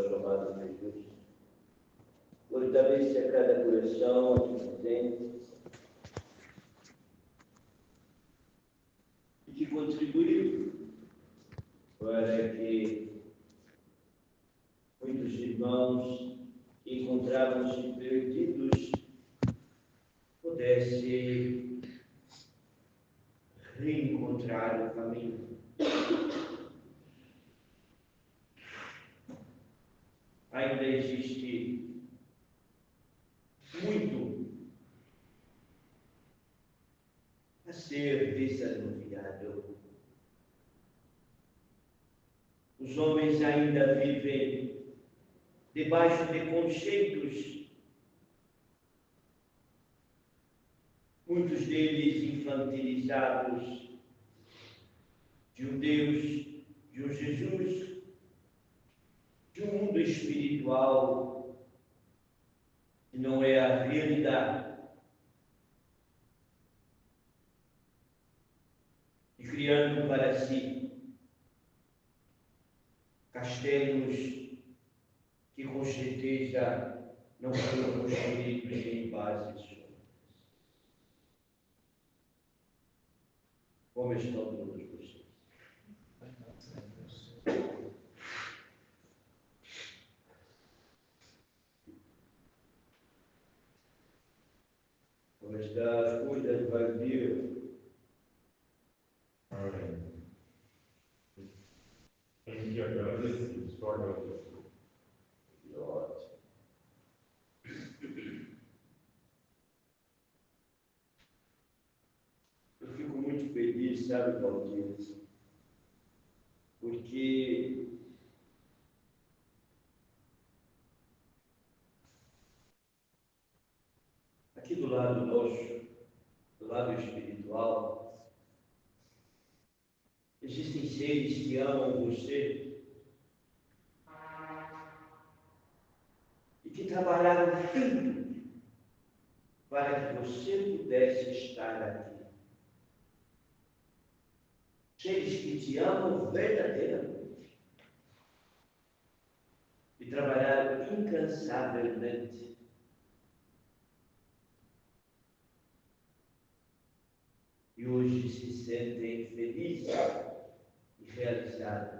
Senhor amado Jesus. Fortalece a cada coração aqui presente e que contribuiu para que muitos irmãos que encontravam-se perdidos pudessem reencontrar o caminho. Ainda existe muito a ser desanuviado. Os homens ainda vivem debaixo de conceitos, muitos deles infantilizados, de um Deus, de um Jesus, de um mundo espiritual que não é a realidade, e criando para si castelos que com certeza não foram construídos em bases sólidas. Como estão todos vocês? Como estão as coisas vazias? Tem que agradecer, só agradecer. Ótimo. Eu fico muito feliz, sabe, Valdir? Porque aqui do lado nosso, do lado espiritual, existem seres que amam você e que trabalharam tanto para que você pudesse estar aqui. Seres que te amam verdadeiramente e trabalharam incansavelmente e hoje se sentem felizes e realizados.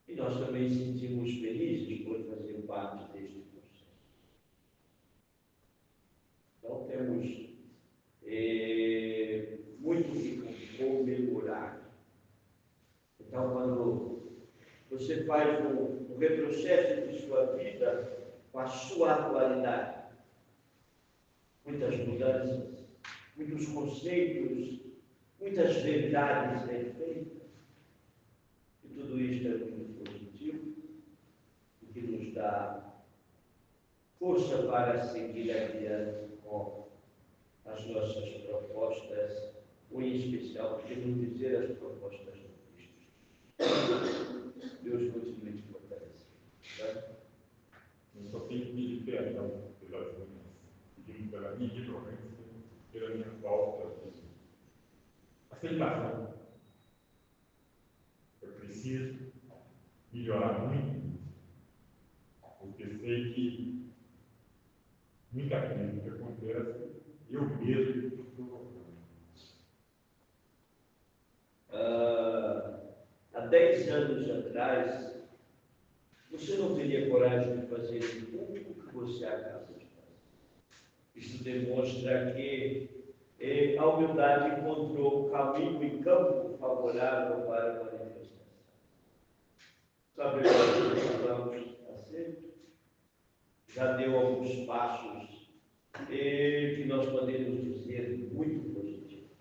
E nós também sentimos felizes por fazer parte deste processo. Então temos muito que comemorar. Então, quando você faz um retrocesso de sua vida com a sua atualidade, muitas mudanças, muitos conceitos, muitas verdades refeitas, e tudo isto é muito positivo e que nos dá força para seguir adiante com as nossas propostas, ou em especial, podemos dizer, as propostas do Cristo. Deus continue te fortalecendo. Tá? Eu só tenho que pedir perdão pelas minhas, pedindo pela minha ignorância, pela minha falta de aceitação. Eu preciso melhorar muito isso, porque sei que muita coisa que acontece, eu mesmo estou provocando. Há 10 anos atrás, você não teria coragem de fazer tudo o que você acaba de fazer. Isso demonstra que a humildade encontrou um caminho e campo favorável para a manifestação. Sabemos que estamos acertos, já deu alguns passos que nós podemos dizer muito positivos.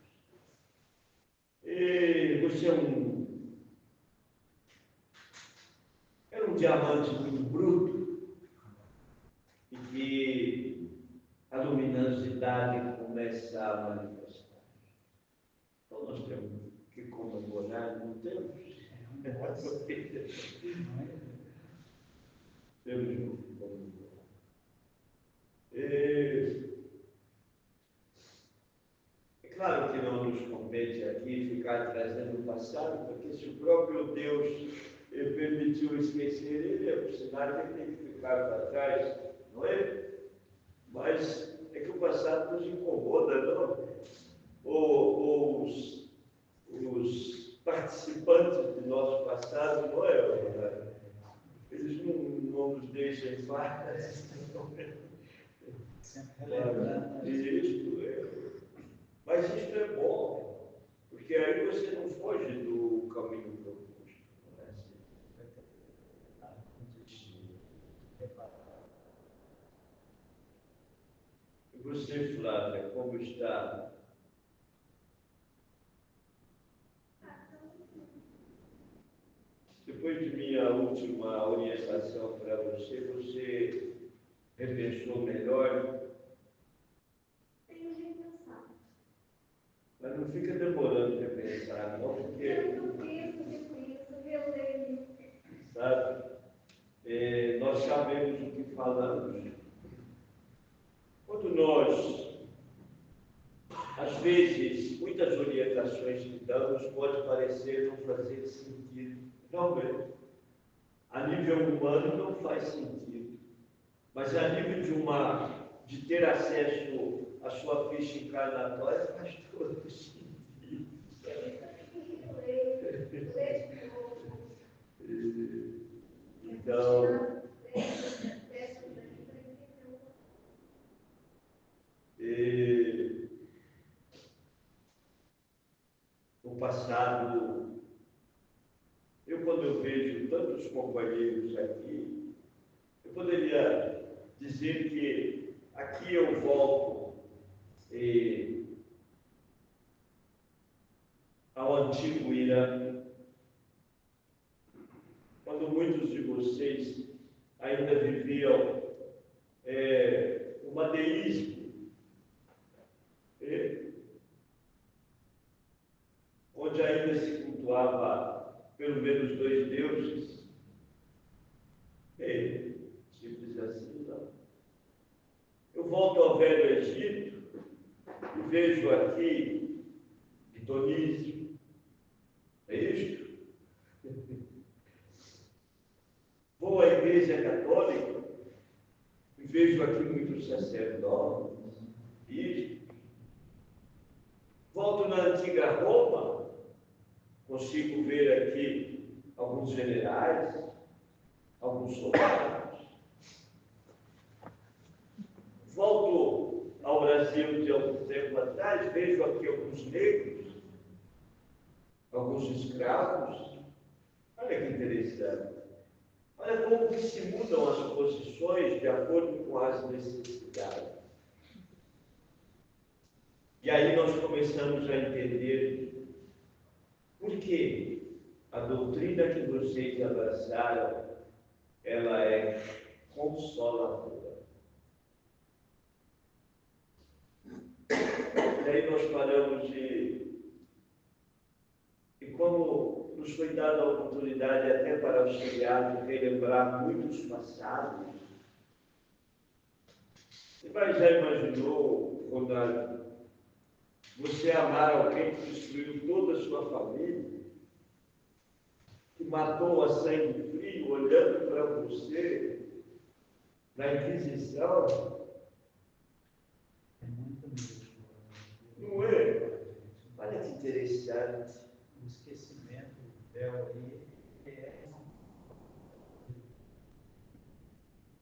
Você é um diamante muito bruto e que a luminosidade começa a manifestar. Então nós temos que comemorar, não temos? Temos que comemorar. É claro que não nos compete aqui ficar trazendo o passado, porque se o próprio Deus permitiu esquecer nada que tem que ficar para trás, não é? Mas é que o passado nos incomoda, não? Ou os participantes do nosso passado, não é? Eles não nos deixam em paz. Mas isto é bom, porque aí você não foge do caminho proposto. Não é assim? E você, Flávia, como está? Depois de minha última orientação para você, você repensou melhor? Tenho repensado. Mas não fica demorando de repensar, não, porque... Eu penso, releio. Sabe? Nós sabemos o que falamos. Quando nós, às vezes, muitas orientações que damos pode parecer não fazer sentido. Realmente, a nível humano não faz sentido. Mas a nível de ter acesso à sua ficha encarnatória faz todo sentido. Então, no passado, quando eu vejo tantos companheiros aqui, eu poderia dizer que aqui eu volto ao antigo Irã, quando muitos de vocês ainda viviam o madeísmo, onde ainda se cultuava pelo menos dois deuses. Simples assim, não. Eu volto ao Velho Egito e vejo aqui Dionísio. É isto? Vou à Igreja Católica e vejo aqui muitos sacerdotes, bispos. Volto na antiga Roma, consigo ver aqui alguns generais, alguns soldados. Volto ao Brasil de algum tempo atrás, vejo aqui alguns negros, alguns escravos. Olha que interessante. Olha como que se mudam as posições de acordo com as necessidades. E aí nós começamos a entender por que a doutrina que vocês abraçaram, ela é consoladora. E aí nós paramos e como nos foi dada a oportunidade até para auxiliar de relembrar muitos passados. Mas já imaginou, Ronaldo, você amar alguém que destruiu toda a sua família, que matou a sangue frio, olhando para você na Inquisição? Não é? Olha que interessante. O esquecimento do véu aí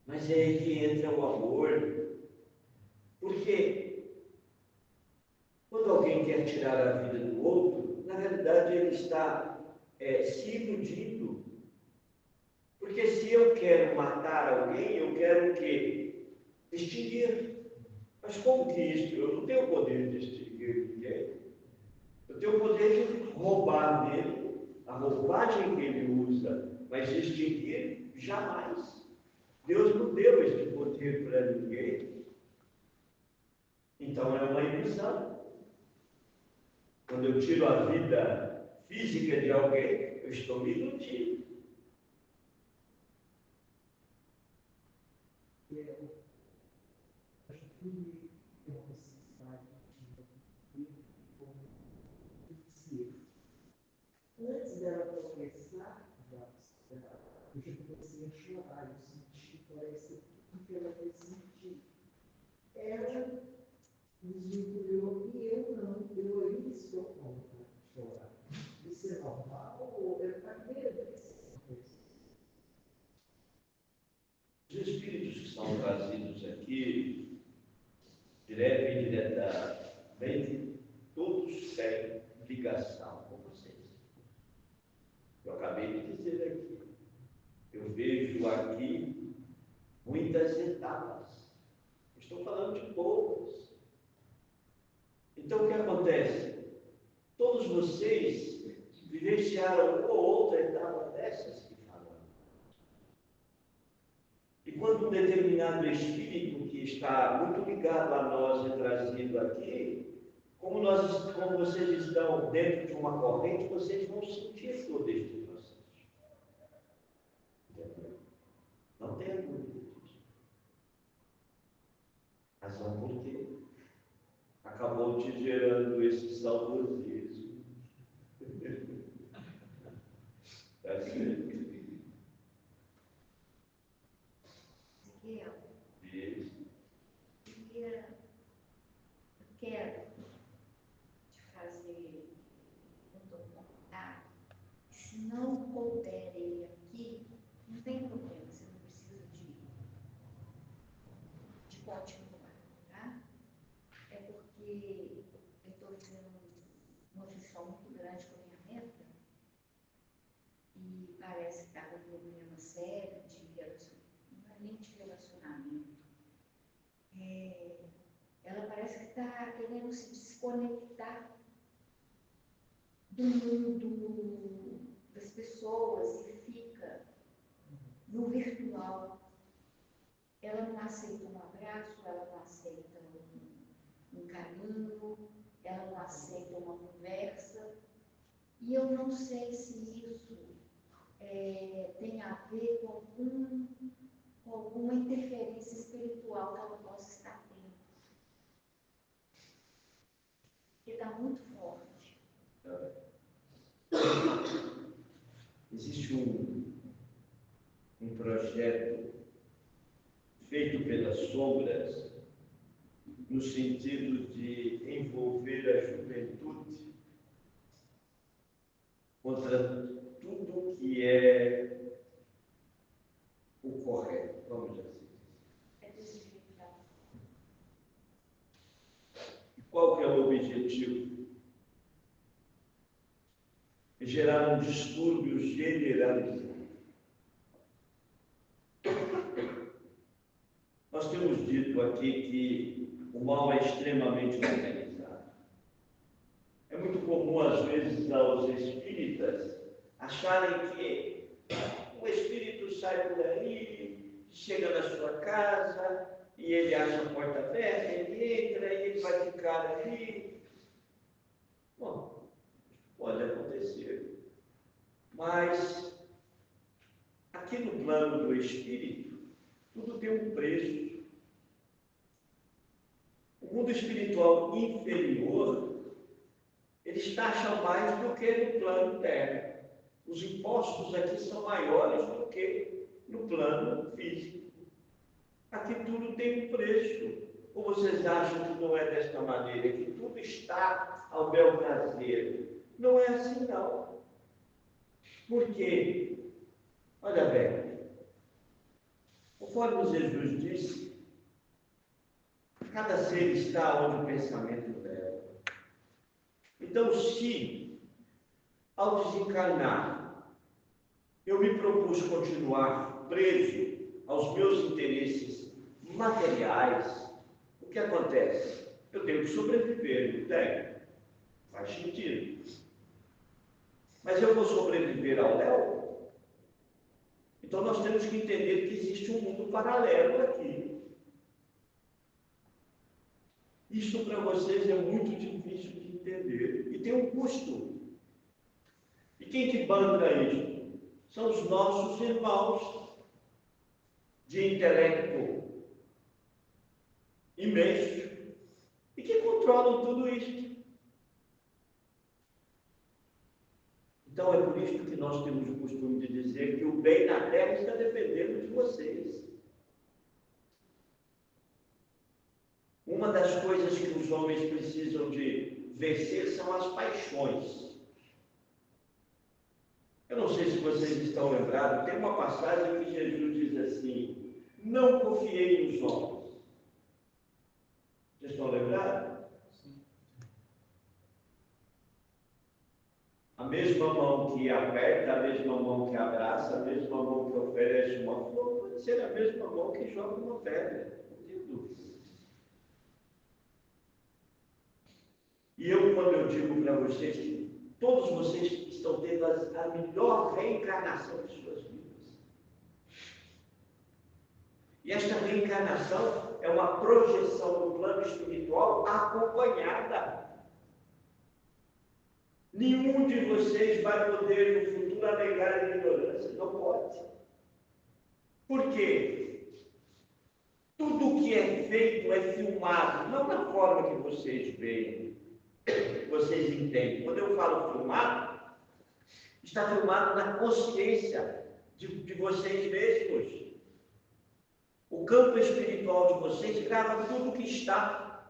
Mas é aí que entra o amor. Porque quando alguém quer tirar a vida do outro, na realidade ele está se iludindo. Porque se eu quero matar alguém, eu quero o quê? Extinguir. Mas como que isso? Eu não tenho o poder de extinguir ninguém. Eu tenho o poder de roubar dele, a roupagem que ele usa, mas extinguir, jamais. Deus não deu este poder para ninguém. Então é uma ilusão. Quando eu tiro a vida física de alguém, eu estou me iludindo. Antes dela começar, eu já comecei a chorar, eu senti, parece que ela foi sentir. Ela nos incluiu e eu não, eu ainda estou pronta para chorar. Isso é normal ou é a primeira vez? Os espíritos que são trazidos aqui, direta e indiretamente, todos têm ligação com vocês. Eu acabei de dizer aqui. Eu vejo aqui muitas etapas. Estou falando de poucas. Então, o que acontece? Todos vocês vivenciaram uma ou outra etapa dessas que falamos. E quando um determinado espírito que está muito ligado a nós é trazido aqui, como vocês estão dentro de uma corrente, vocês vão sentir todo este processo. Entendeu? Não tenha dúvida disso. Razão por quê? Acabou te gerando esse saudosismo. Tá certo? Ezequiel, Isso. eu quero te fazer um documentário. Se não couber ele aqui, não tem problema, você não precisa de continuar, tá? É porque eu estou fazendo uma função muito grande com a minha neta e parece que está com um problema sério não é nem de relacionamento. Ela parece que está querendo se desconectar do mundo, das pessoas e fica no virtual. Ela não aceita um abraço, ela não aceita um carinho, ela não aceita uma conversa. E eu não sei se isso tem a ver com alguma interferência espiritual que ela possa estar tendo. Porque está muito forte. Existe um projeto feito pelas sombras no sentido de envolver a juventude contra tudo que é o correto, vamos assim dizer. É desrespeitado. E qual que é o objetivo? É gerar um distúrbio generalizado. Nós temos dito aqui que o mal é extremamente organizado. É muito comum, às vezes, aos espíritas acharem que o espírito sai por aí, chega na sua casa, e ele acha a porta aberta, ele entra e ele vai ficar ali. Bom, pode acontecer. Mas, aqui no plano do espírito, tudo tem um preço. O mundo espiritual inferior, eles taxam mais do que no plano terreno. Os impostos aqui são maiores do que no plano físico. Aqui tudo tem um preço. Ou vocês acham que não é desta maneira, que tudo está ao bel prazer? Não é assim, não. Por quê? Olha bem, conforme Jesus disse, cada ser está onde o pensamento leva. Então, se ao desencarnar eu me propus continuar preso aos meus interesses materiais, o que acontece? Eu tenho que sobreviver, não tenho? Faz sentido. Mas eu vou sobreviver ao Léo? Então nós temos que entender que existe um mundo paralelo aqui. Isso para vocês é muito difícil de entender e tem um custo. E quem que banca isso? São os nossos irmãos de intelecto imenso e que controlam tudo isso. Então é por isso que nós temos o costume de dizer que o bem na terra está dependendo de vocês. Uma das coisas que os homens precisam de vencer são as paixões. Eu não sei se vocês estão lembrados, tem uma passagem que Jesus diz assim: não confiei nos homens. Vocês estão lembrados? A mesma mão que aperta, a mesma mão que abraça, a mesma mão que oferece uma flor, pode ser a mesma mão que joga uma pedra. Não tenho dúvida. E quando eu digo para vocês que todos vocês estão tendo a melhor reencarnação de suas vidas. E esta reencarnação é uma projeção no plano espiritual acompanhada. Nenhum de vocês vai poder no futuro alegar a ignorância, não pode. Por quê? Tudo que é feito é filmado, não da forma que vocês veem, vocês entendem. Quando eu falo filmado, está filmado na consciência de vocês mesmos. O campo espiritual de vocês grava tudo que está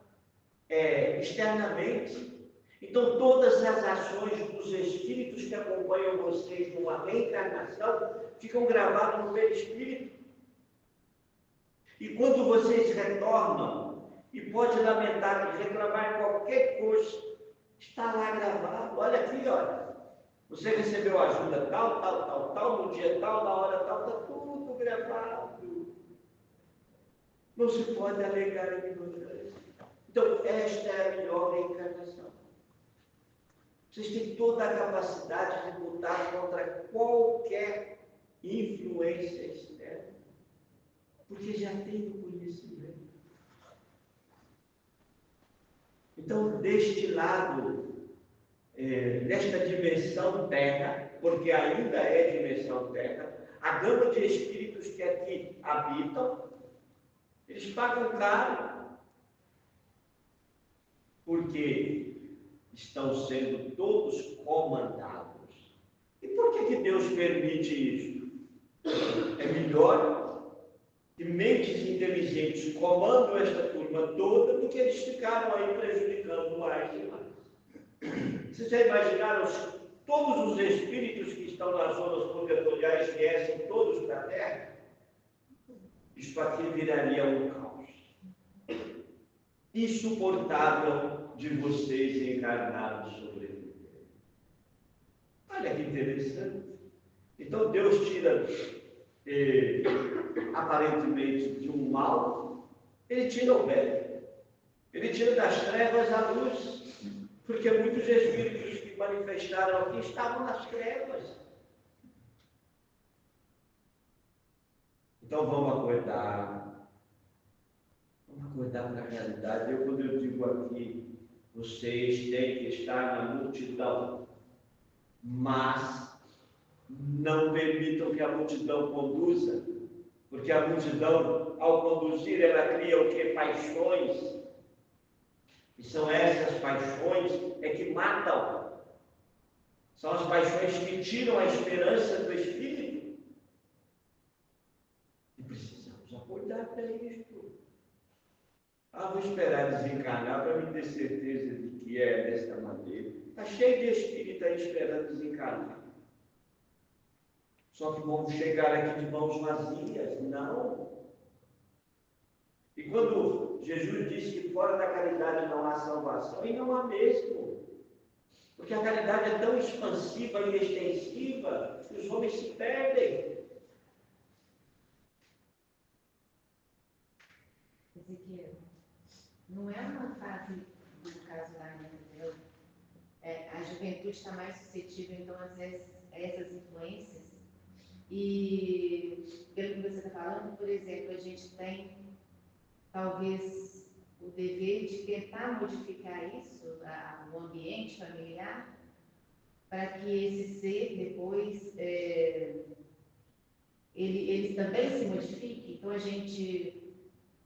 externamente. Então, todas as ações dos espíritos que acompanham vocês numa reencarnação ficam gravadas no perispírito. E quando vocês retornam, e pode lamentar e reclamar qualquer coisa, está lá gravado. Olha aqui, olha. Você recebeu ajuda tal, no dia tal, na hora tal, está tudo gravado. Não se pode alegar ignorância. Então, esta é a melhor reencarnação. Vocês têm toda a capacidade de lutar contra qualquer influência externa, porque já tem o conhecimento. Então, deste lado, nesta dimensão terra, porque ainda é dimensão terra, a gama de espíritos que aqui habitam, eles pagam caro, porque estão sendo todos comandados. E por que Deus permite isso? É melhor que mentes inteligentes comandam esta turma toda do que eles ficaram aí prejudicando mais e mais. Vocês já imaginaram se todos os espíritos que estão nas zonas purgatoriais viessem todos para a Terra? Isso aqui viraria um caos insuportável de vocês encarnados sobreviver. Olha que interessante. Então Deus tira, aparentemente, de um mal, Ele tira o bem. Ele tira das trevas a luz. Porque muitos espíritos que manifestaram aqui estavam nas trevas. Então vamos acordar. Vamos acordar para a realidade. Quando eu digo aqui, vocês têm que estar na multidão, mas não permitam que a multidão conduza, porque a multidão, ao conduzir, ela cria o que? Paixões. E são essas paixões que matam. São as paixões que tiram a esperança do espírito. E precisamos acordar para isto. Vou esperar desencarnar para me ter certeza de que é desta maneira. Está cheio de espírito aí esperando desencarnar. Só que vamos chegar aqui de mãos vazias. Não. E quando Jesus disse que fora da caridade não há salvação, e não há mesmo. Porque a caridade é tão expansiva e extensiva que os homens se perdem. Ezequiel, não é uma fase do caso lá, entendeu? A juventude está mais suscetível, então, às vezes, a essas influências. E, pelo que você está falando, por exemplo, a gente tem, talvez, o dever de tentar modificar isso, o ambiente familiar, para que esse ser, depois, ele também se modifique. Então, a gente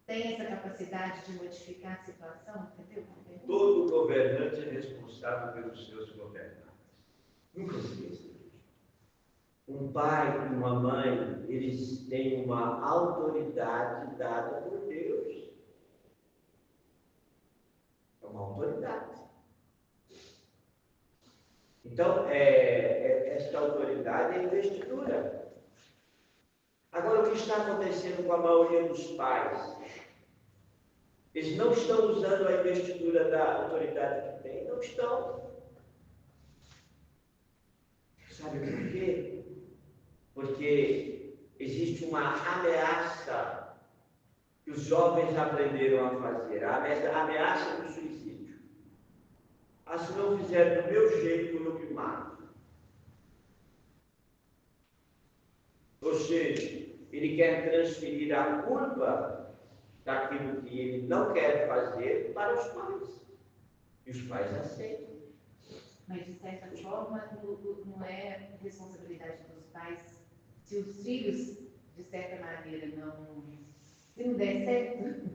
tem essa capacidade de modificar a situação, entendeu? Todo governante é responsável pelos seus governantes. Nunca se esqueça disso. Um pai e uma mãe, eles têm uma autoridade dada por Deus. É uma autoridade. Então, esta autoridade é investidura. Agora, o que está acontecendo com a maioria dos pais? Eles não estão usando a investidura da autoridade que têm, não estão. Sabe por quê? Porque existe uma ameaça que os jovens aprenderam a fazer, a ameaça do suicídio. Se não fizer do meu jeito, eu me mato. Ou seja, ele quer transferir a culpa daquilo que ele não quer fazer para os pais. E os pais aceitam. Mas, de certa forma, não é responsabilidade dos pais se os filhos, de certa maneira, se não der certo,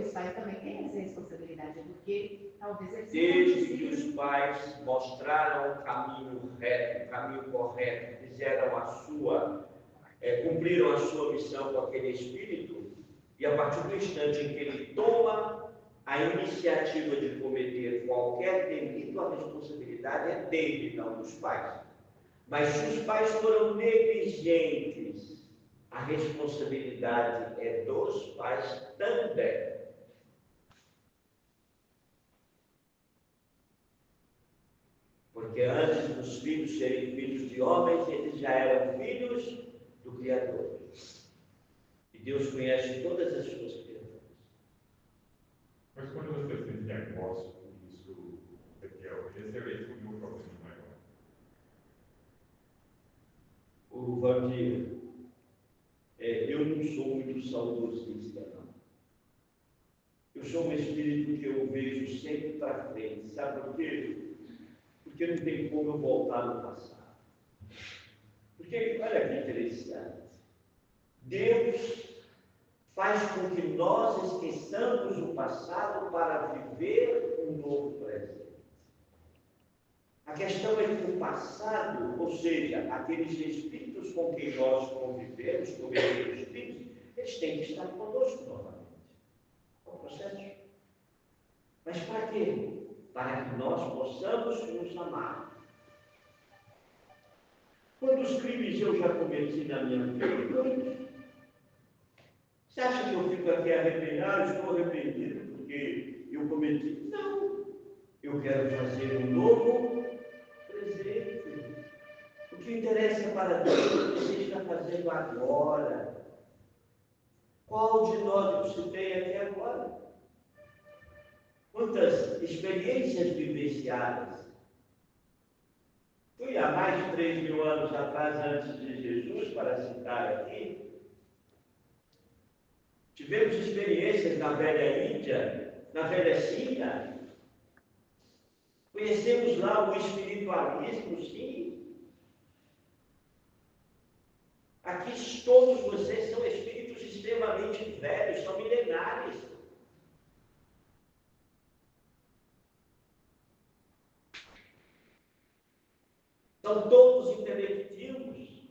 os pais também têm essa responsabilidade, porque talvez eles... Desde que os pais mostraram o caminho reto, o caminho correto, fizeram cumpriram a sua missão com aquele espírito, e a partir do instante em que ele toma a iniciativa de cometer qualquer delito, a responsabilidade é dele, não dos pais. Mas se os pais foram negligentes, a responsabilidade é dos pais também. Porque antes dos filhos serem filhos de homens, eles já eram filhos do Criador. E Deus conhece todas as suas criaturas. Mas quando você fez diagnóstico disso, esse é o meu problema maior. O Valdir, eu não sou muito saudosista, não. Eu sou um espírito que eu vejo sempre para frente. Sabe por quê? Porque não tem como eu voltar no passado. Porque, olha que interessante, Deus faz com que nós esqueçamos o passado para viver um novo presente. A questão é que o passado, ou seja, aqueles espíritos com quem nós convivemos, como espíritos, eles têm que estar conosco novamente. É um processo. Mas para quê? Para que nós possamos nos amar. Quantos crimes eu já cometi na minha vida? Você acha que eu fico aqui arrependido? Estou arrependido porque eu cometi? Não. Eu quero fazer um novo presente. O que interessa para Deus é o que você está fazendo agora. Qual de nós você tem até agora? Quantas experiências vivenciadas? Fui há mais de 3.000 anos atrás, antes de Jesus, para citar aqui. Tivemos experiências na velha Índia, na velha China. Conhecemos lá o espiritualismo, sim. Aqui todos vocês são espíritos extremamente velhos, são milenares. São todos intelectivos,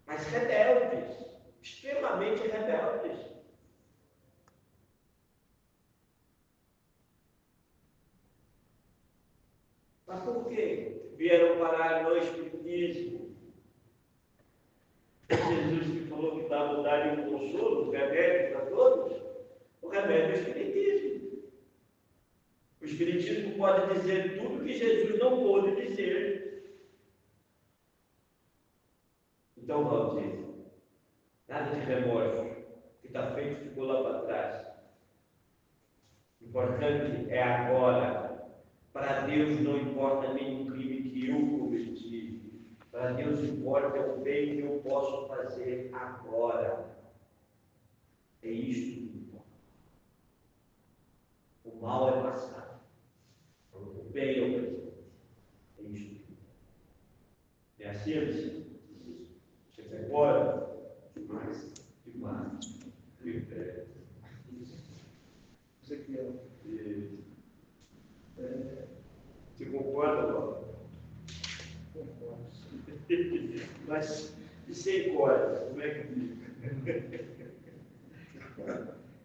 mas rebeldes, extremamente rebeldes. Mas por quê? Vieram parar no espiritismo. Jesus que falou que dava o dar um consolo, um remédio para todos, o remédio é o espiritismo. O espiritismo pode dizer tudo que Jesus não pôde dizer. Então vamos dizer, nada de remorso, o que está feito ficou lá para trás. O importante é agora. Para Deus não importa nenhum crime que eu cometi. Para Deus importa o bem que eu posso fazer agora. É isto que importa. O mal é passado. O bem é o presente. É isto que importa. É assim, Alice? Você vai embora? Demais. Demais. Isso aqui é. Você concorda, Paulo? Concordo. Mas e sem corda, como é que fica?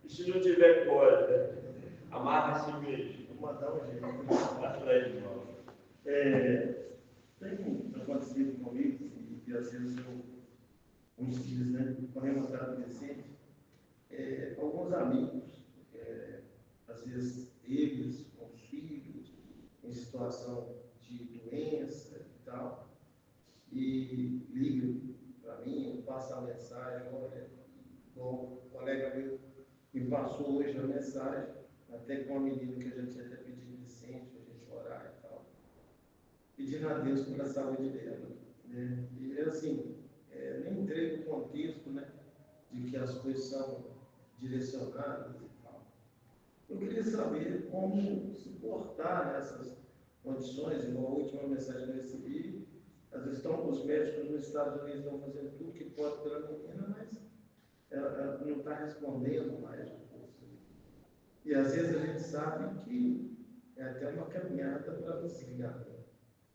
E se não tiver corda, amarra-se mesmo. Vou mandar um jeito. Atrás de mão. Tem acontecido comigo, e às vezes uns dias, né, corremos da adolescente, alguns amigos, às vezes eles com filhos, em situação de doença e tal, e ligam para mim, passam a mensagem, olha, igual o colega meu me passou hoje a mensagem, até com uma menina que a gente tinha até pedido licença, a gente orar e tal, pedindo a Deus pela saúde dela. Né? E assim, nem entrei no contexto, né, de que as coisas são direcionadas e tal. Eu queria saber como suportar nessas condições, igual a última mensagem que eu recebi, às vezes estão os médicos nos Estados Unidos estão fazendo tudo que pode pela menina, mas ela não está respondendo mais. E às vezes a gente sabe que é até uma caminhada para nos guiar.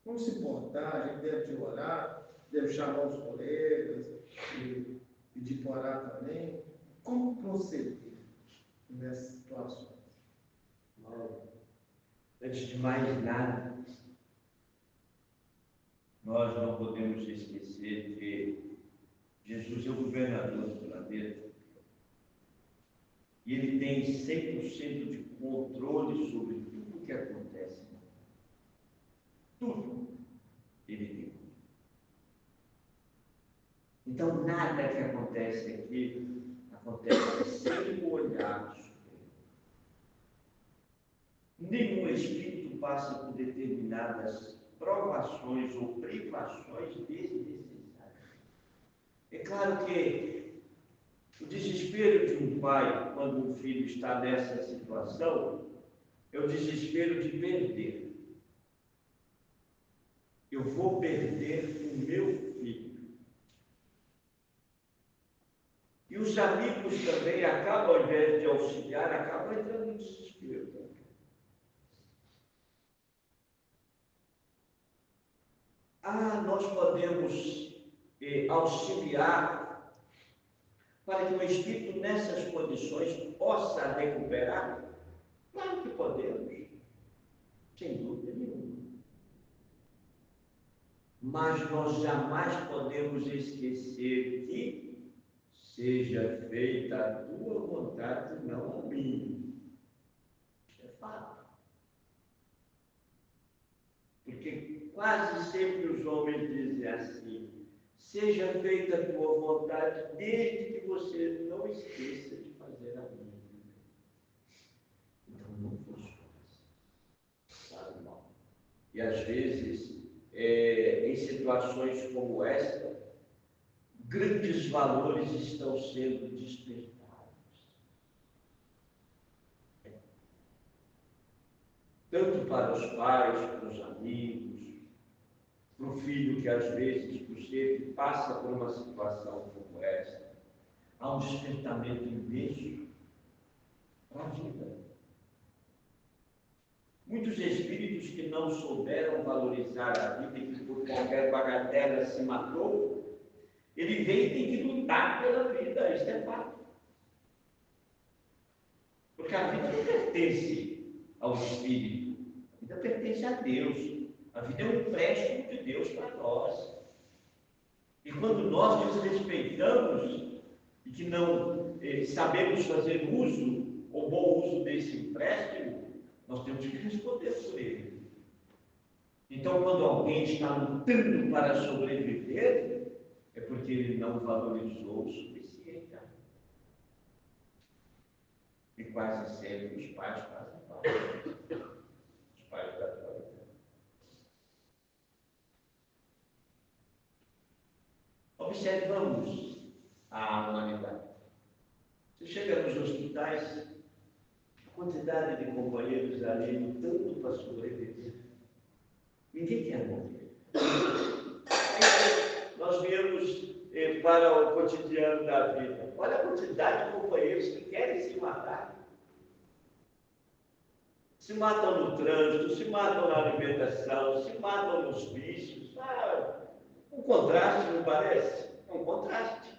Como se portar, a gente deve orar, deve chamar os colegas, e pedir para orar também. Como proceder nessas situações? Antes de mais nada, nós não podemos esquecer que Jesus é o governador do planeta e ele tem 100% de controle sobre tudo o que acontece. Tudo ele tem. Então, nada que acontece aqui acontece sem o olhar superior. Nenhum espírito passa por determinadas provações ou privações desnecessárias. É claro que o desespero de um pai, quando um filho está nessa situação, é o desespero de perder. Eu vou perder o meu filho. E os amigos também acabam, ao invés de auxiliar, acabam entrando no desespero. Nós podemos auxiliar para que o espírito nessas condições possa recuperar? Claro que podemos, sem dúvida nenhuma. Mas nós jamais podemos esquecer que seja feita a tua vontade, não a minha. Isso é fato. Porque quase sempre os homens dizem assim: seja feita a tua vontade, desde que você não esqueça de fazer a minha. Então não funciona assim. Sabe, não? E às vezes, em situações como esta, grandes valores estão sendo despertados. Tanto para os pais, para os amigos, para o filho que às vezes, por ser, passa por uma situação como esta, há um despertamento imenso para a vida. Muitos espíritos que não souberam valorizar a vida e que por qualquer bagatela se matou, ele vem e tem que lutar pela vida, isso é fato. Porque a vida não pertence ao espírito, a vida pertence a Deus. A vida é um empréstimo de Deus para nós. E quando nós desrespeitamos e que não sabemos fazer uso ou bom uso desse empréstimo, nós temos que responder por ele. Então, quando alguém está lutando para sobreviver, é porque ele não valorizou o suficiente. E quase sempre os pais fazem falta. Os pais da vida. Observamos a humanidade. Você chega nos hospitais, a quantidade de companheiros ali lutando para sobreviver. Ninguém quer morrer. Aí, nós viemos para o cotidiano da vida. Olha a quantidade de companheiros que querem se matar. Se matam no trânsito, se matam na alimentação, se matam nos vícios. Um contraste, não parece? É um contraste.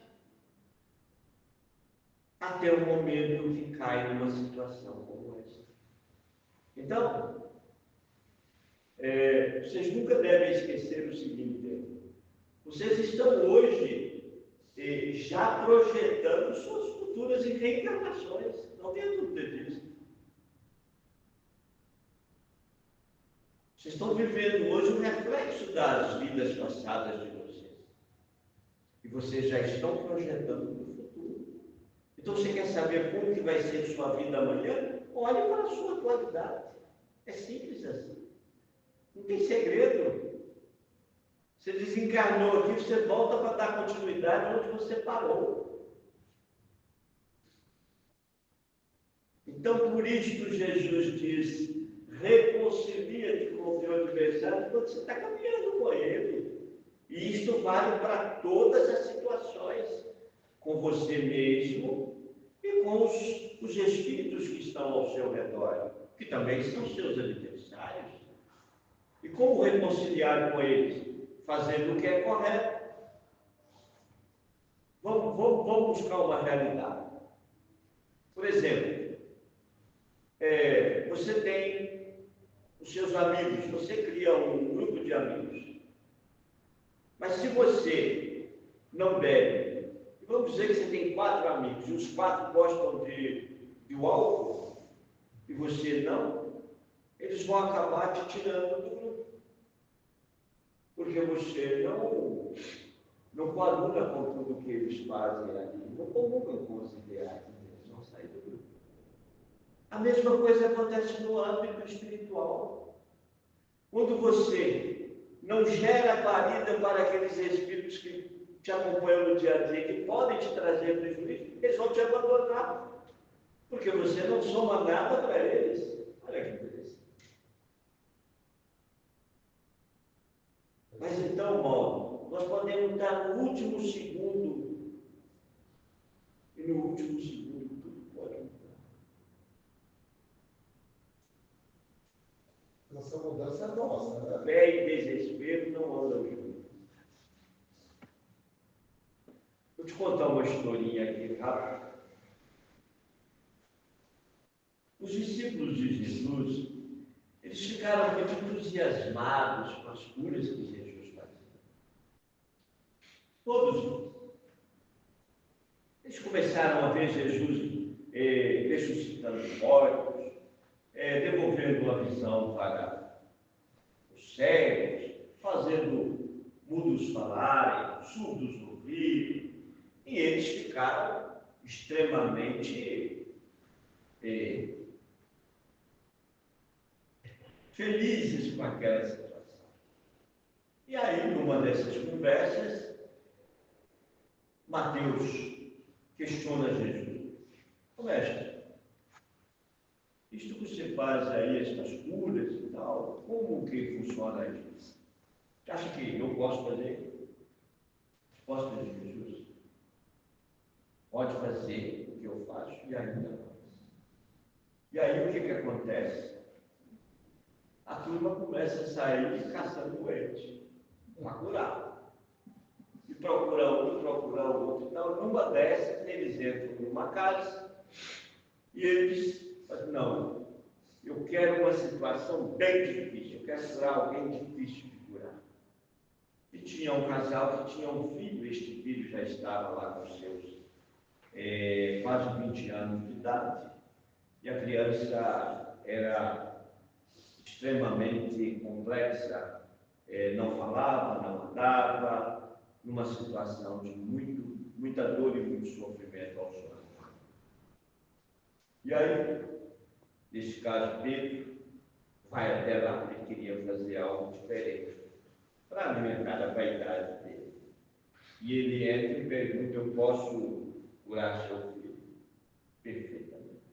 Até o momento que cai numa situação como essa. Então, vocês nunca devem esquecer o seguinte: vocês estão hoje já projetando suas futuras reencarnações. Não tenha dúvida disso. Vocês estão vivendo hoje um reflexo das vidas passadas de vocês. E vocês já estão projetando para o futuro. Então, você quer saber como que vai ser sua vida amanhã? Olhe para a sua atualidade. É simples assim. Não tem segredo. Você desencarnou aqui, você volta para dar continuidade onde você parou. Então, por isto, Jesus diz: reconcilia-te com o teu adversário quando você está caminhando com ele. E isto vale para todas as situações, com você mesmo e com os espíritos que estão ao seu redor, que também são seus adversários. E como reconciliar com eles? Fazendo o que é correto. Vamos buscar uma realidade. Por exemplo, você tem os seus amigos, você cria um grupo de amigos. Mas se você não bebe, vamos dizer que você tem 4 amigos, e os 4 gostam de álcool, e você não, eles vão acabar te tirando do grupo. Porque você não coaduna com tudo que eles fazem ali, não comungam com os ideais, eles vão sair do grupo. A mesma coisa acontece no âmbito espiritual. Quando você não gera guarida para aqueles espíritos que te acompanham no dia a dia, que podem te trazer prejuízo, eles vão te abandonar. Porque você não soma nada para eles. Olha que interessante. Mas então, Mauro, nós podemos estar no último segundo, e no último segundo tudo pode mudar. Essa mudança é nossa, né? Fé e desespero não andam juntos. Vou te contar uma historinha aqui rápida. Os discípulos de Jesus, eles ficaram muito entusiasmados com as curas que Jesus fazia. Todos eles. Eles começaram a ver Jesus ressuscitando mortos, devolvendo a visão para os cegos, fazendo mudos falarem, surdos ouvirem, e eles ficaram extremamente felizes com aquela situação. E aí, numa dessas conversas, Mateus questiona Jesus: ô mestre, isto que você faz aí, estas curas e tal, como que funciona isso? Você acha que eu posso fazer? Resposta de Jesus: pode fazer o que eu faço e ainda mais. E aí o que acontece? A turma começa a sair caçando doente, para curar. E procura outro. Então, numa dessas, eles entram numa casa e eles fazem: não, eu quero uma situação bem difícil, eu quero curar alguém difícil de curar. E tinha um casal que tinha um filho, este filho já estava lá com seus quase 20 anos de idade, e a criança era extremamente complexa, não falava, não andava, numa situação de muita dor e muito sofrimento ao seu redor. E aí, nesse caso, Pedro vai até lá, porque ele queria fazer algo diferente para alimentar a vaidade dele. E ele entra e pergunta: eu posso curar seu filho? Perfeitamente.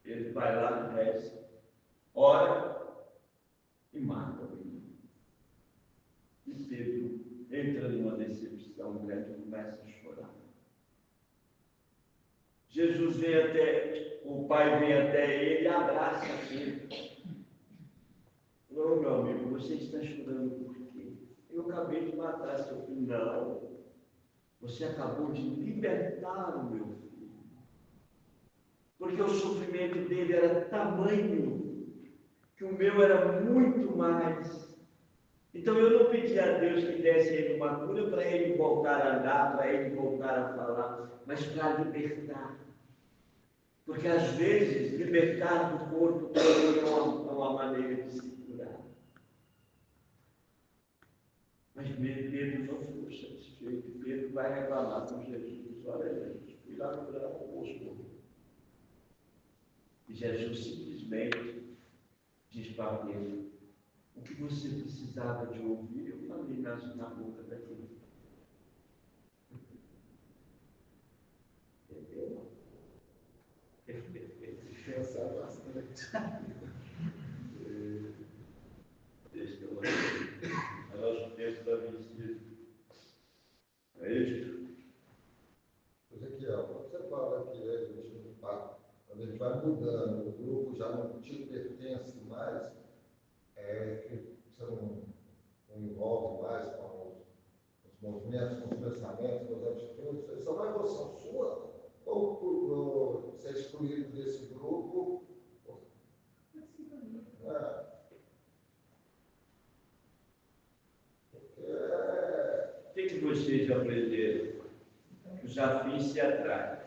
Ele vai lá, desce, ora e mata o menino. E Pedro entra numa decepção grande e começa a chorar. Jesus vem o pai vem até ele e abraça Pedro. Não, meu amigo, você está chorando por quê? eu acabei de matar seu filho. Não, você acabou de libertar o meu filho. Porque o sofrimento dele era tamanho, que o meu era muito mais. Então eu não pedi a Deus que desse a ele uma cura para ele voltar a andar, para ele voltar a falar, mas para libertar. Porque às vezes libertar do corpo também é uma maneira de se curar. Mas Pedro não foi satisfeito. Pedro vai reclamar com Jesus. Olha, Jesus, fui lá curar o moço. E Jesus simplesmente diz para Pedro: o que você precisava de ouvir, eu falei na boca daquele. Entendeu? Pensar bastante. Deixa eu ver. É nosso tempo está vencido. É isso? Ezequiel, quando você fala que a gente não tá, quando a gente vai mudando, o grupo já não te pertence mais, que você não envolve mais com os movimentos, com os pensamentos, com as atitudes, isso é uma emoção sua, ou por ser excluído desse grupo? O que vocês aprenderam? Que os afins se atraem.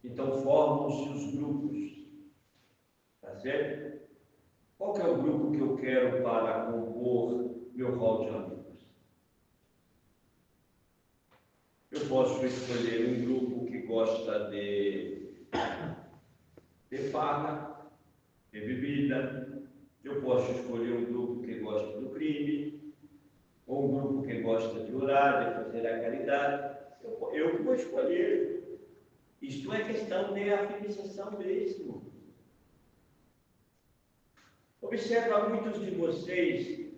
Então formam-se os grupos. Tá certo? Qual que é o grupo que eu quero para compor meu rol de amigos? Eu posso escolher um grupo que gosta de farra, de bebida. Eu posso escolher um grupo que gosta do crime, ou um grupo que gosta de orar, de fazer a caridade. Eu que vou escolher. Isto é questão de afinização mesmo. Observa muitos de vocês,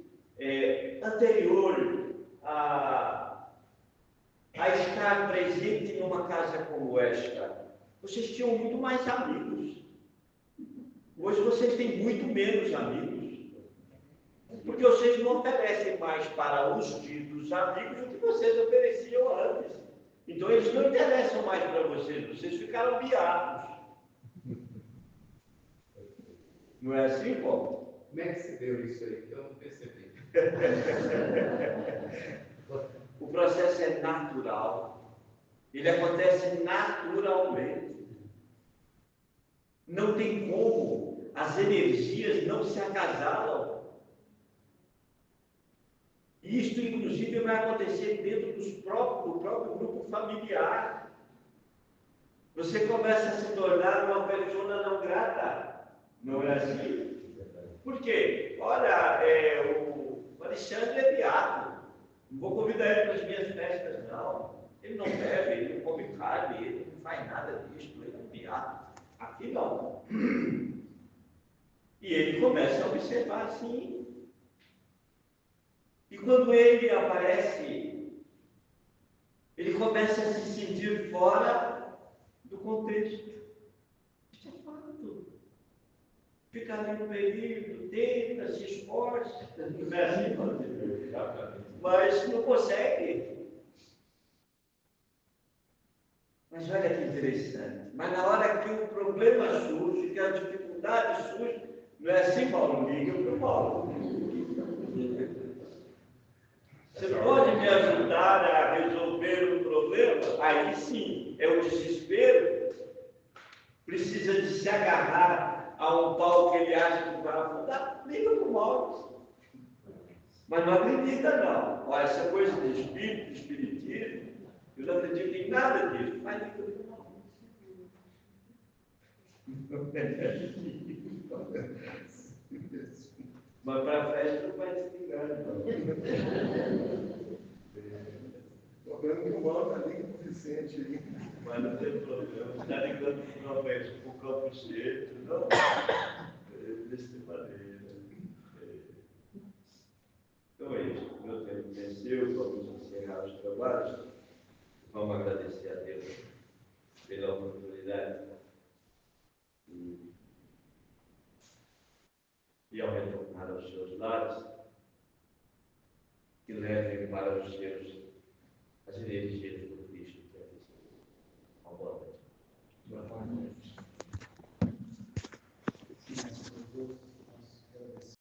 anterior a estar presente numa casa como esta, vocês tinham muito mais amigos. Hoje vocês têm muito menos amigos. Porque vocês não oferecem mais para os ditos amigos o que vocês ofereciam antes. Então eles não interessam mais para vocês, vocês ficaram biados. Não é assim, Paulo? Como é que se deu isso aí? Que eu não percebi. O processo é natural. Ele acontece naturalmente. Não tem como. As energias não se acasalam. Isto, inclusive, vai acontecer dentro do próprio grupo familiar. Você começa a se tornar uma pessoa não grata. Não é assim? Por quê? Olha, o Alexandre é beato. Não vou convidar ele para as minhas festas, não. Ele não bebe, ele não come carne, ele não faz nada disso, ele é um beato. Aqui não. E ele começa a observar assim. E quando ele aparece, ele começa a se sentir fora do contexto. Isso é fato. Fica ali no período, tenta, se esforça, não é assim, mas não consegue. Mas olha que interessante. Mas na hora que o problema surge, que a dificuldade surge, não é assim, Paulo? Liga para o Paulo. Você pode me ajudar a resolver o problema? Aí sim, é o desespero. Precisa de se agarrar a um pau que ele acha que vai afundar. Liga para o Mauro. Mas não acredita, não. Olha, essa coisa de espírito, de espiritismo, eu não acredito em nada disso. Mas liga para o Mauro. Mas para a festa não vai desligar, não. O problema é que o Mauro está ligando para o Vicente aí. Mas não tem problema. Está ligando para o campo cheio, não? Dessa maneira. Então é isso. Meu tempo venceu. Vamos encerrar os trabalhos. Vamos agradecer a Deus pela oportunidade. E ao retornar aos seus lares, que levem para os seus as energias do Cristo que é uma boa noite. Boa noite.